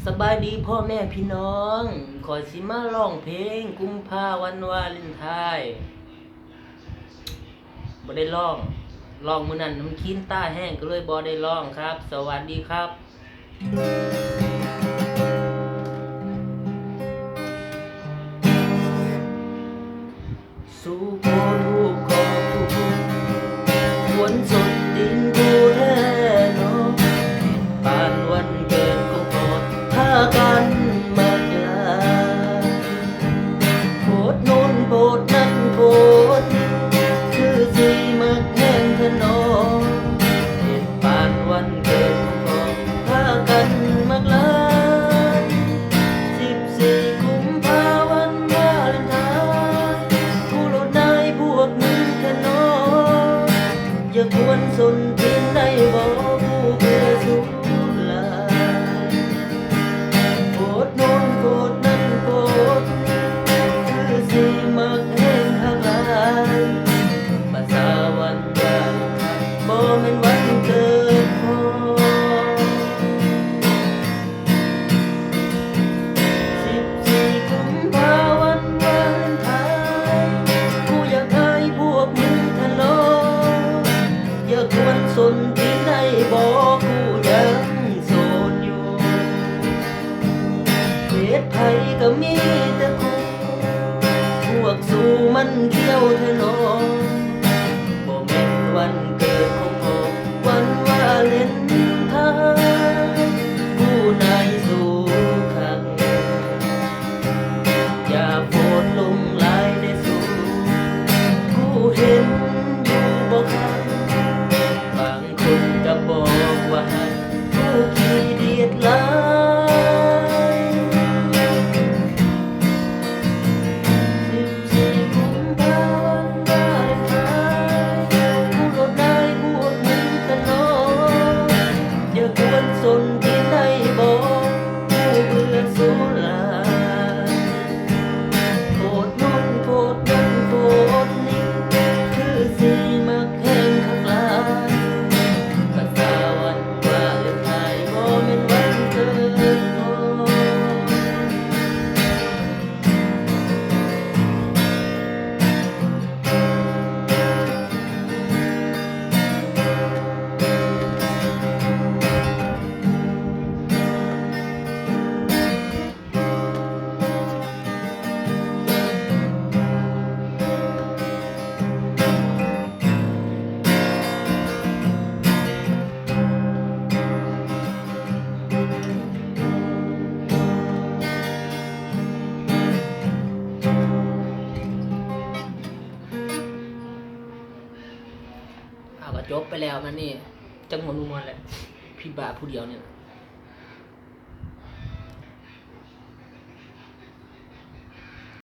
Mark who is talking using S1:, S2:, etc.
S1: สบายดีพ่อแม่พี่น้องขอสิมาร้องเพลงกุมภาวันวาเลนไทน์บ่ได้ร้องมื้อนั้นมันคีนตาแห้งก็เลยบ่ได้ร้องครับสวัสดีครับสู่โคทูกขอผู้ควรสดดินผู้แท้เนาะปานวันเกิดก็กอดพากันมากลาโพดโน้นโพดนั่นโพดคือสิมักแห้งเถอะน้องเหตุปานวันเกิดก็กอดพากันมากลา14กุมภาวันวาเลนไทน์ผู้โลดนายพวกมึงเถอะน้องอย่าควรสนทินได้บ่ผู้เบื่อสุดลาโพดโน้นโพดนั่นโพดคือสิมักแห้งข้างหลายภาษาวันวาเลนไทน์บ่แม่นวันเกิดพ่อ14กุมภาวันวาเลนไทน์กูอยากให้พวกมึงทะเลาะอย่าควรสนที่ไหนบอกกูยังโสดอยู่เพศไผก็มีแต่กูพวกสู่มันเกี่ยวเธอน้องบ่แม่นวันเกิดของพ่อวันวาเลนไทน์ผู้นายสู่ขังอย่าโพดลงหลายได้สู่กูเห็นอยู่บ่คันบางคนก็บอกว่ากูขี้เดียดหลาย14กุมภาวันวาเลนไทน์ผู้โลดนายพวกมึงเถอะน้องอย่าควรสนที่ไหนบอกกูเบื่อสุรา โพดโน้นโพดนั่นโพดนี่คือสิมักแห้งข้างหลายภาษาวันวาเลนไทน์บ่แม่นวันเกิดพ่อก็จบไปแล้วมันนี่จังหวะนุ่มนแหละพี่บาผู้เดียวเนี่ย